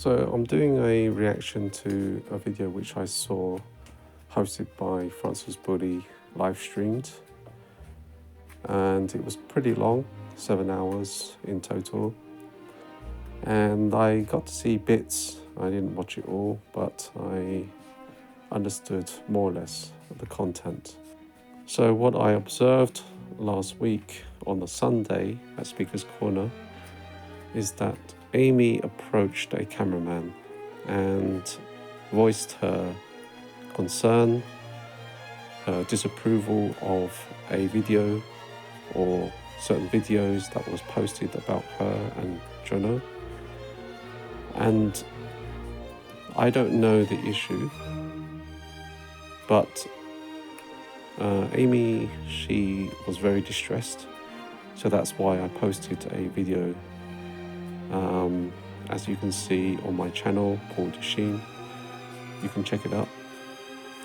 So I'm doing a reaction to a video which I saw hosted by Boulle live streamed, and it was pretty long, 7 hours in total, and I got to see bits. I didn't watch it all, but I understood more or less the content. So what I observed last week on the Sunday at Speaker's Corner is that Aimee approached a cameraman and voiced her concern, her disapproval of a video or certain videos that was posted about her and Johnno. And I don't know the issue, but Aimee, she was very distressed, so that's why I posted a video, as you can see on my channel, Paul Desheen. You can check it out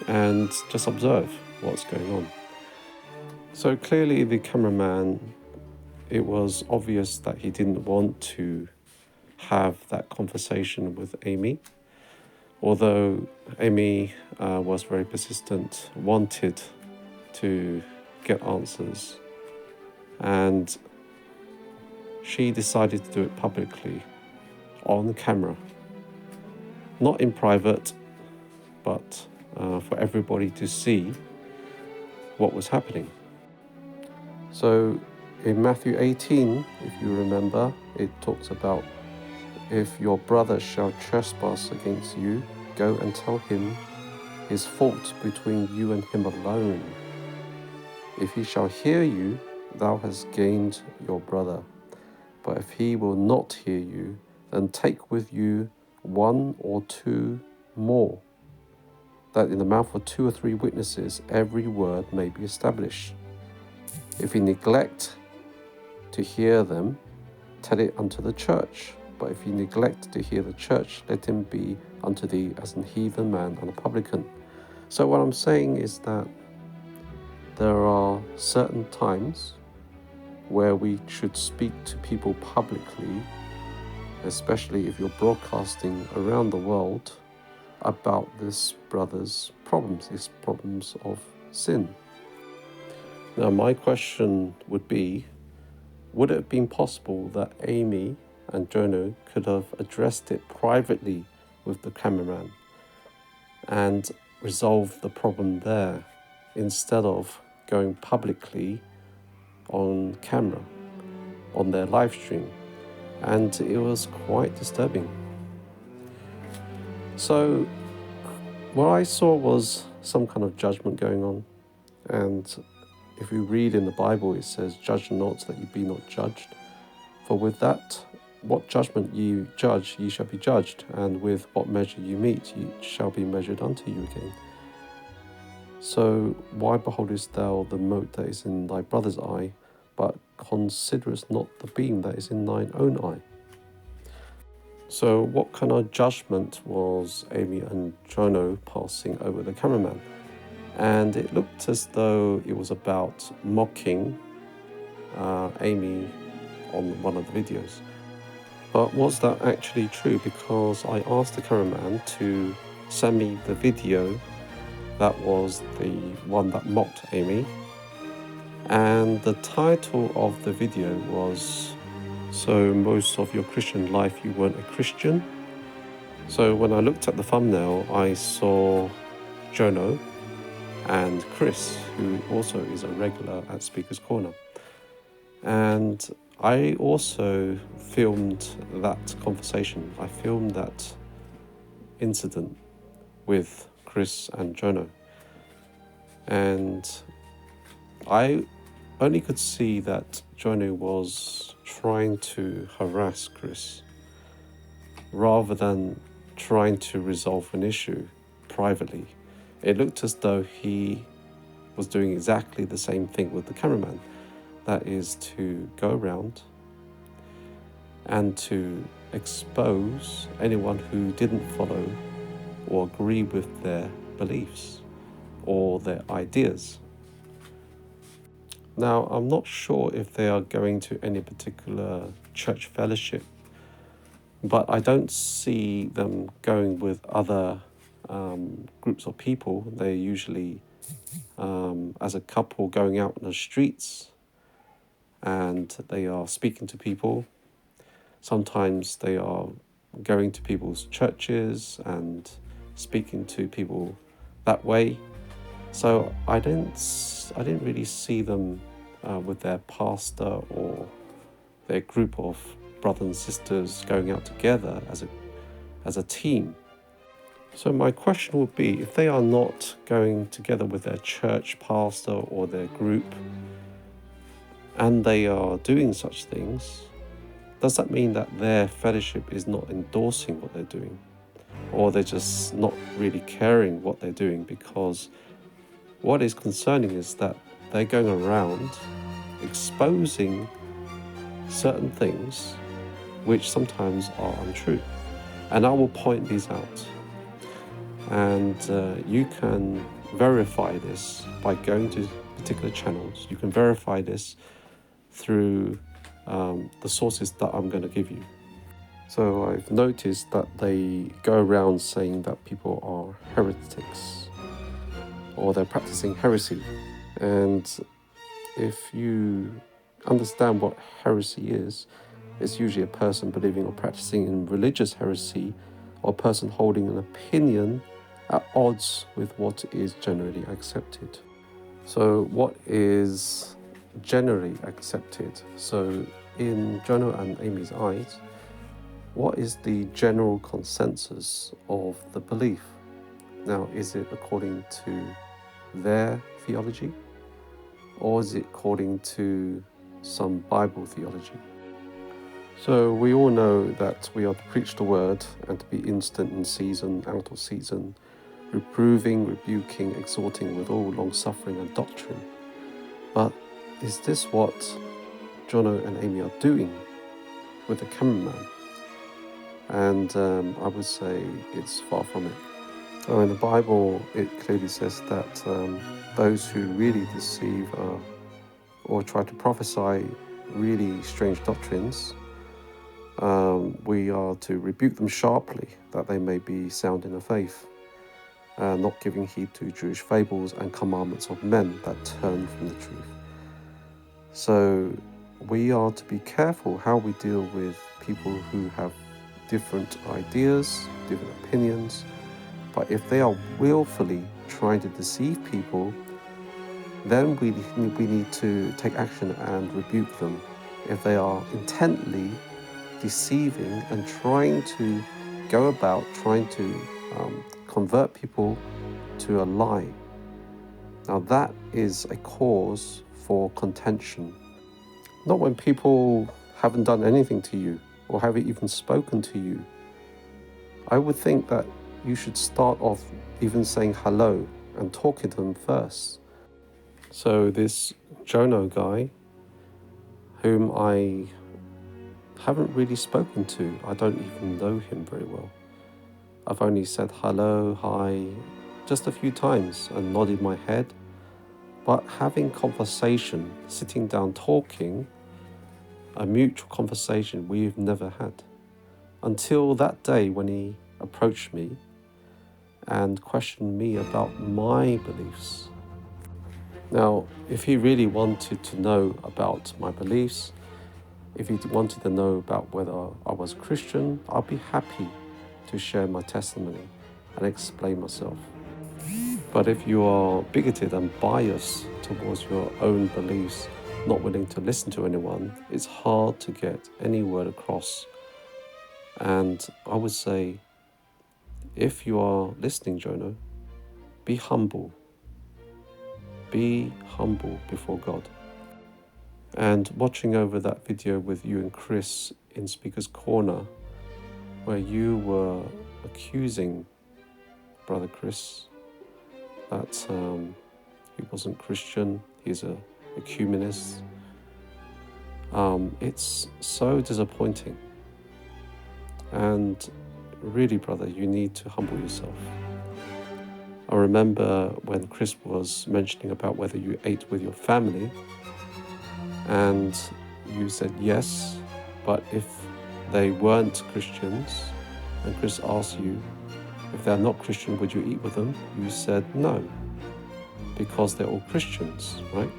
and just observe what's going on. So clearly the cameraman, it was obvious that he didn't want to have that conversation with Aimee, although Aimee was very persistent, wanted to get answers, and she decided to do it publicly on camera, not in private, but for everybody to see what was happening. So in Matthew 18, if you remember, it talks about, if your brother shall trespass against you, go and tell him his fault between you and him alone. If he shall hear you, thou hast gained your brother. But if he will not hear you, then take with you one or two more, that in the mouth of 2 or 3 witnesses every word may be established. If he neglect to hear them, tell it unto the church. But if he neglect to hear the church, let him be unto thee as an heathen man and a publican. So what I'm saying is that there are certain times where we should speak to people publicly, especially if you're broadcasting around the world about this brother's problems, his problems of sin. Now my question would be, would it have been possible that Aimee and Johnno could have addressed it privately with the cameraman and resolved the problem there, instead of going publicly on camera on their live stream? And it was quite disturbing. So what I saw was some kind of judgment going on, and if you read in the Bible, it says, judge not that you be not judged, for with that what judgment you judge, ye shall be judged, and with what measure you meet, ye shall be measured unto you again. So why beholdest thou the mote that is in thy brother's eye, but considerest not the beam that is in thine own eye? So what kind of judgment was Aimee and Johnno passing over the cameraman? And it looked as though it was about mocking Aimee on one of the videos. But was that actually true? Because I asked the cameraman to send me the video that was the one that mocked Aimee, and the title of the video was, so most of your Christian life you weren't a Christian. So when I looked at the thumbnail, I saw Johnno and Chris, who also is a regular at Speaker's Corner. And I also filmed that conversation. I filmed that incident with Chris and Johnno. And I only could see that Johnno was trying to harass Chris rather than trying to resolve an issue privately. It looked as though he was doing exactly the same thing with the cameraman. That is to go around and to expose anyone who didn't follow or agree with their beliefs or their ideas. Now, I'm not sure if they are going to any particular church fellowship But I don't see them going with other groups of people. They're usually, as a couple, going out in the streets and they are speaking to people. Sometimes they are going to people's churches and speaking to people that way. So I didn't really see them with their pastor or their group of brothers and sisters going out together as a team. So my question would be, if they are not going together with their church pastor or their group, and they are doing such things, does that mean that their fellowship is not endorsing what they're doing? Or they're just not really caring what they're doing? Because what is concerning is that they're going around exposing certain things which sometimes are untrue. And I will point these out. And you can verify this by going to particular channels. You can verify this through the sources that I'm going to give you. So I've noticed that they go around saying that people are heretics or they're practicing heresy. And if you understand what heresy is, it's usually a person believing or practicing in religious heresy, or a person holding an opinion at odds with what is generally accepted. So what is generally accepted? So in Johnno and Aimee's eyes, what is the general consensus of the belief? Now, is it according to their theology, or is it according to some Bible theology? So we all know that we are to preach the word and to be instant in season, out of season, reproving, rebuking, exhorting with all long-suffering and doctrine. But is this what Johnno and Aimee are doing with the cameraman? And I would say it's far from it. In the Bible, it clearly says that those who really deceive or try to prophesy really strange doctrines, we are to rebuke them sharply, that they may be sound in the faith, not giving heed to Jewish fables and commandments of men that turn from the truth. So we are to be careful how we deal with people who have different ideas, different opinions, but if they are willfully trying to deceive people, then we need to take action and rebuke them. If they are intently deceiving and trying to go about trying to convert people to a lie, now that is a cause for contention. Not when people haven't done anything to you or haven't even spoken to you. I would think that you should start off even saying hello and talking to them first. So this Johnno guy, whom I haven't really spoken to, I don't even know him very well. I've only said hello, hi, just a few times and nodded my head. But having conversation, sitting down talking, a mutual conversation we've never had. Until that day when he approached me and questioned me about my beliefs. Now, if he really wanted to know about my beliefs, if he wanted to know about whether I was Christian, I'd be happy to share my testimony and explain myself. But if you are bigoted and biased towards your own beliefs, not willing to listen to anyone, it's hard to get any word across. And I would say, if you are listening, Johnno, be humble. Be humble before God. And watching over that video with you and Chris in Speaker's Corner, where you were accusing Brother Chris that he wasn't Christian, he's a ecumenist. It's so disappointing. And really, brother, you need to humble yourself. I remember when Chris was mentioning about whether you ate with your family, and you said yes, but if they weren't Christians, and Chris asked you, if they're not Christian, would you eat with them? You said no, because they're all Christians, right?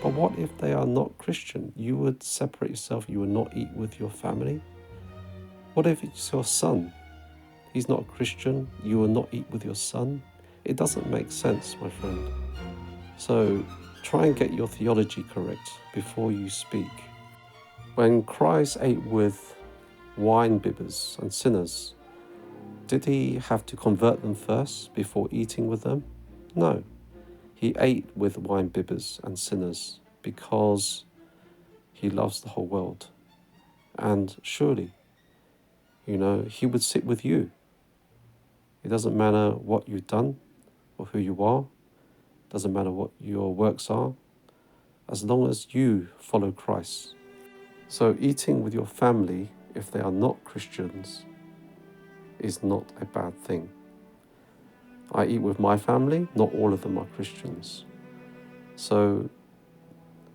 But what if they are not Christian? You would separate yourself, you would not eat with your family? What if it's your son? He's not a Christian, you will not eat with your son? It doesn't make sense, my friend. So try and get your theology correct before you speak. When Christ ate with wine bibbers and sinners, did he have to convert them first before eating with them? No. He ate with wine bibbers and sinners because he loves the whole world. And surely, he would sit with you. It doesn't matter what you've done or who you are. It doesn't matter what your works are, as long as you follow Christ. So eating with your family, if they are not Christians, is not a bad thing. I eat with my family, not all of them are Christians. So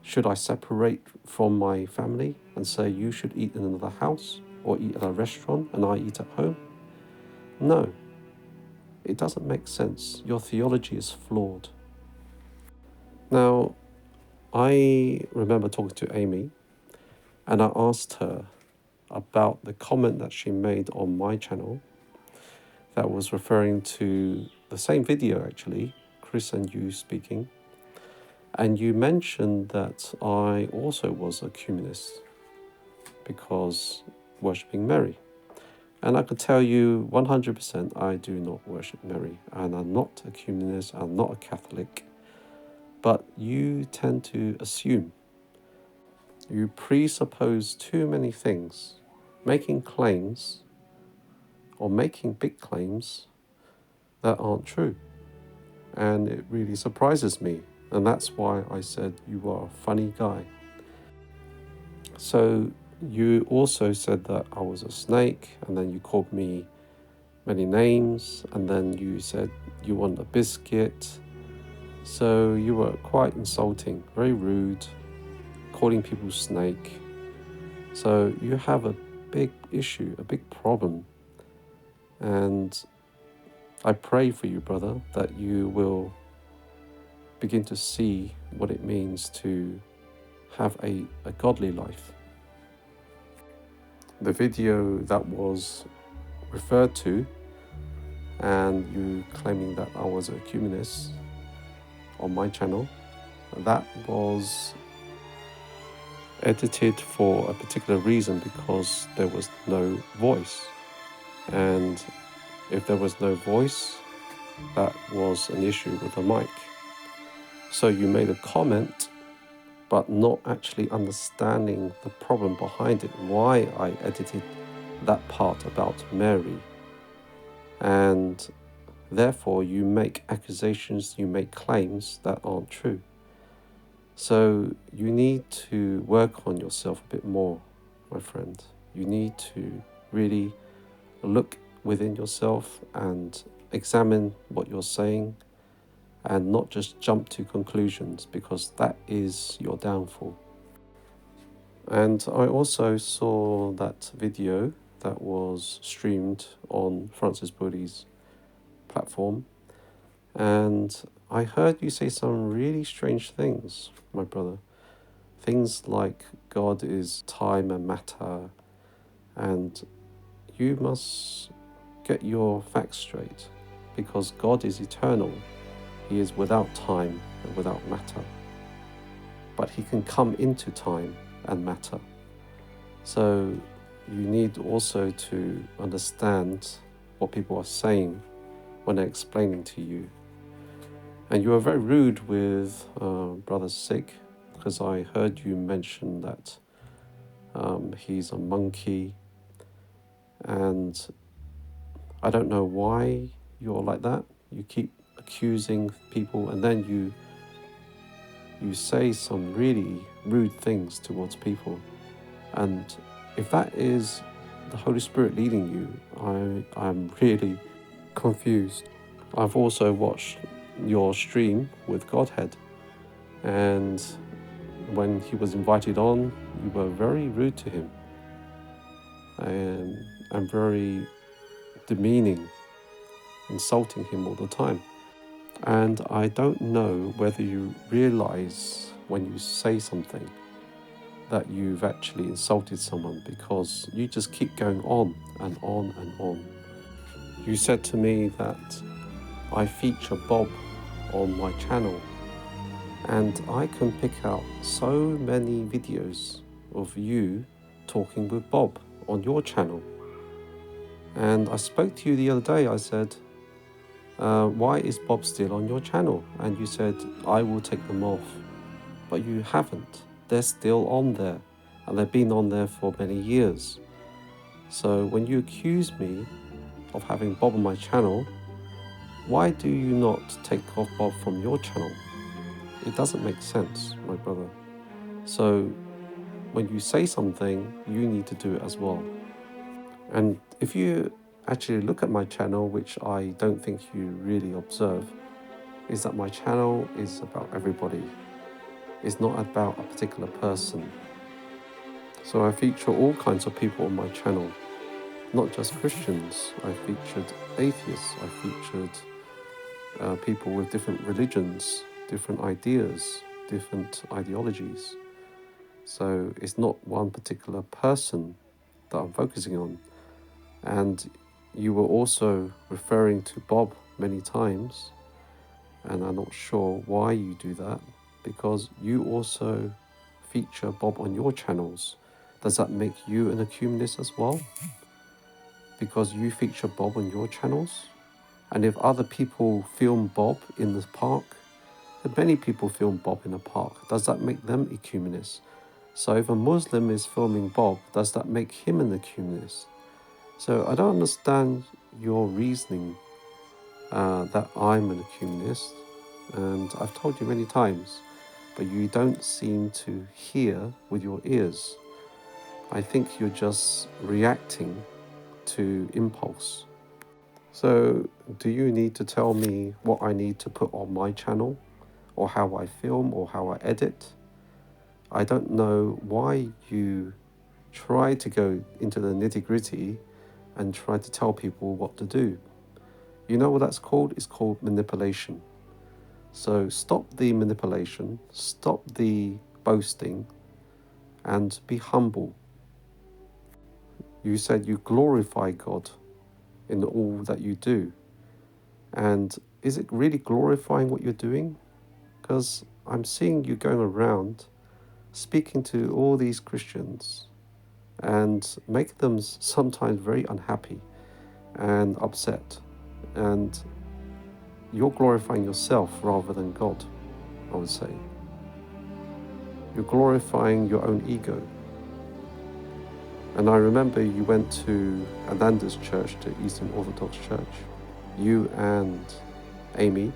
should I separate from my family and say you should eat in another house or eat at a restaurant and I eat at home? No, it doesn't make sense. Your theology is flawed. Now, I remember talking to Aimee, and I asked her about the comment that she made on my channel that was referring to the same video, actually, Chris and you speaking. And you mentioned that I also was a communist because worshipping Mary. And I could tell you 100% I do not worship Mary. And I'm not a communist, I'm not a Catholic. But you tend to assume. You presuppose too many things, making claims or making big claims that aren't true. And it really surprises me. And that's why I said you are a funny guy. So you also said that I was a snake, and then you called me many names, and then you said you want a biscuit. So you were quite insulting, very rude, calling people snake. So you have a big issue, a big problem. And I pray for you, brother, that you will begin to see what it means to have a godly life. The video that was referred to and you claiming that I was a communist on my channel, that was edited for a particular reason because there was no voice. And if there was no voice, that was an issue with the mic. So you made a comment but not actually understanding the problem behind it, why I edited that part about Mary. And therefore you make accusations, you make claims that aren't true. So you need to work on yourself a bit more, my friend. You need to really look within yourself and examine what you're saying and not just jump to conclusions, because that is your downfall. And I also saw that video that was streamed on Francis Boulle's platform, and I heard you say some really strange things, my brother. Things like God is time and matter, and you must get your facts straight, because God is eternal. He is without time and without matter. But he can come into time and matter. So you need also to understand what people are saying when they're explaining to you. And you were very rude with Brother Sig, because I heard you mention that he's a monkey. And I don't know why you're like that. You keep accusing people, and then you say some really rude things towards people. And if that is the Holy Spirit leading you, I'm really confused. I've also watched your stream with Godhead, and when he was invited on, you were very rude to him. and very demeaning, insulting him all the time. And I don't know whether you realize when you say something that you've actually insulted someone, because you just keep going on and on and on. You said to me that I feature Bob on my channel, and I can pick out so many videos of you talking with Bob on your channel. And I spoke to you the other day. I said, why is Bob still on your channel? And you said, I will take them off. But you haven't. They're still on there, and they've been on there for many years. So when you accuse me of having Bob on my channel, why do you not take off Bob from your channel? It doesn't make sense, my brother. So when you say something, you need to do it as well. And if you actually look at my channel, which I don't think you really observe, is that my channel is about everybody. It's not about a particular person. So I feature all kinds of people on my channel, not just Christians. I featured atheists. I featured people with different religions, different ideas, different ideologies. So it's not one particular person that I'm focusing on. And you were also referring to Bob many times, and I'm not sure why you do that, because you also feature Bob on your channels. Does that make you an ecumenist as well? Because you feature Bob on your channels? And if other people film Bob in the park, and many people film Bob in a park, does that make them ecumenists? So if a Muslim is filming Bob, does that make him an ecumenist? So I don't understand your reasoning that I'm an ecumenist, and I've told you many times, but you don't seem to hear with your ears. I think you're just reacting to impulse. So do you need to tell me what I need to put on my channel, or how I film, or how I edit? I don't know why you try to go into the nitty-gritty and try to tell people what to do. You know what that's called? It's called manipulation. So stop the manipulation, stop the boasting, and be humble. You said you glorify God in all that you do. And is it really glorifying what you're doing? Because I'm seeing you going around speaking to all these Christians and make them sometimes very unhappy and upset. And you're glorifying yourself rather than God, I would say. You're glorifying your own ego. And I remember you went to Ananda's church, the Eastern Orthodox Church, you and Aimee,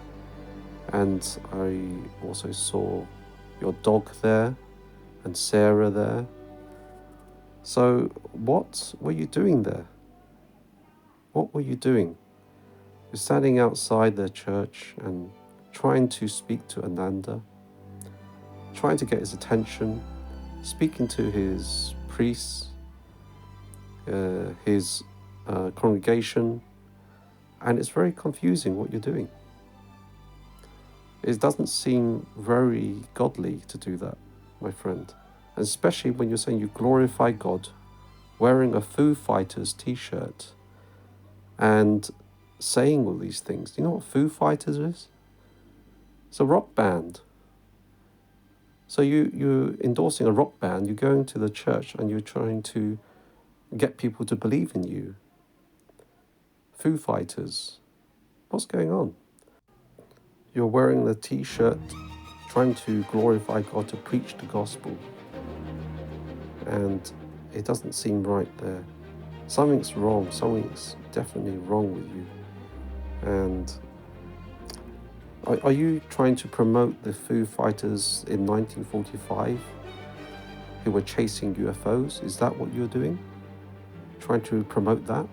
and I also saw your dog there and Sarah there. So what were you doing there? What were you doing? You're standing outside their church and trying to speak to Ananda, trying to get his attention, speaking to his priests, his congregation, and it's very confusing what you're doing. It doesn't seem very godly to do that, my friend. And especially when you're saying you glorify God, wearing a Foo Fighters t-shirt and saying all these things. Do you know what Foo Fighters is? It's a rock band. So you're endorsing a rock band, you're going to the church and you're trying to get people to believe in you. Foo Fighters. What's going on? You're wearing the t-shirt, trying to glorify God, to preach the gospel. And it doesn't seem right there. Something's wrong. Something's definitely wrong with you. And are you trying to promote the Foo Fighters in 1945 who were chasing UFOs? Is that what you're doing? Trying to promote that?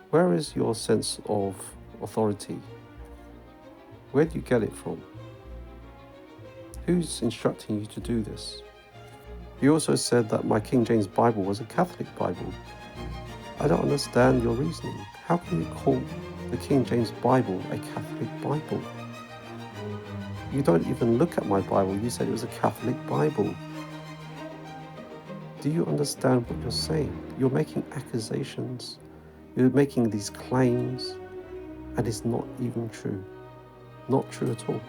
Where is your sense of authority? Where do you get it from? Who's instructing you to do this? You also said that my King James Bible was a Catholic Bible. I don't understand your reasoning. How can you call the King James Bible a Catholic Bible? You don't even look at my Bible. You said it was a Catholic Bible. Do you understand what you're saying? You're making accusations. You're making these claims, and it's not even true. Not true at all.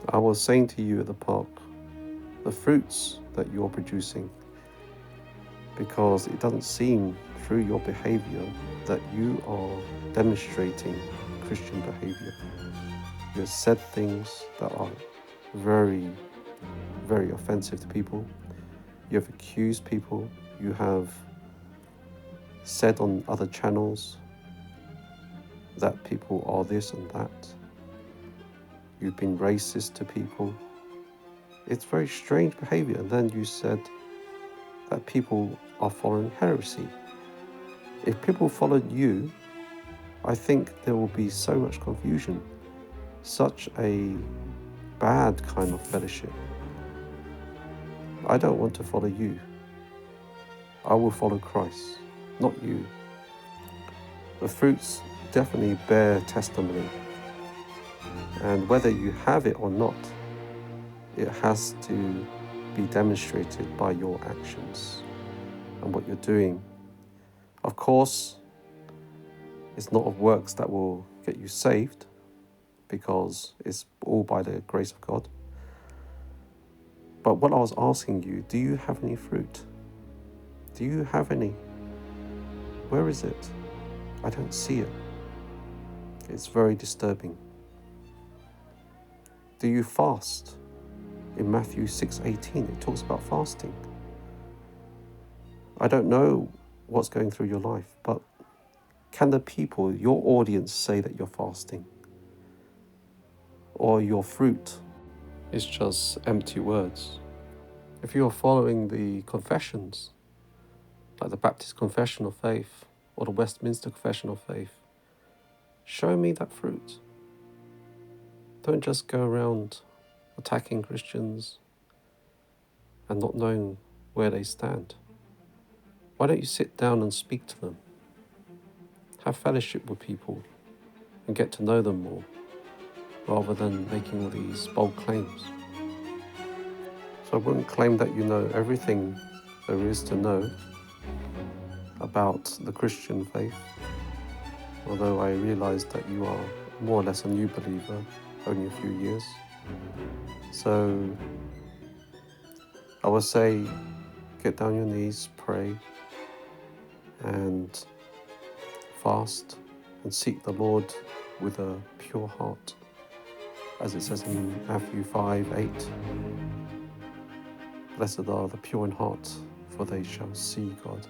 I was saying to you at the park, the fruits that you're producing, because it doesn't seem through your behavior that you are demonstrating Christian behavior. You have said things that are very, very offensive to people. You have accused people. You have said on other channels that people are this and that. You've been racist to people. It's very strange behavior. And then you said that people are following heresy. If people followed you, I think there will be so much confusion, such a bad kind of fellowship. I don't want to follow you. I will follow Christ, not you. The fruits definitely bear testimony. And whether you have it or not, it has to be demonstrated by your actions and what you're doing. Of course, it's not of works that will get you saved, because it's all by the grace of God. But what I was asking you, do you have any fruit? Do you have any? Where is it? I don't see it. It's very disturbing. Do you fast? In Matthew 6:18, it talks about fasting. I don't know what's going through your life, but can the people, your audience, say that you're fasting? Or your fruit is just empty words? If you're following the confessions, like the Baptist Confession of Faith or the Westminster Confession of Faith, show me that fruit. Don't just go around attacking Christians and not knowing where they stand. Why don't you sit down and speak to them? Have fellowship with people and get to know them more, rather than making all these bold claims. So I wouldn't claim that you know everything there is to know about the Christian faith, although I realize that you are more or less a new believer, only a few years. So I would say, get down on your knees, pray, and fast, and seek the Lord with a pure heart, as it says in Matthew 5:8. Blessed are the pure in heart, for they shall see God.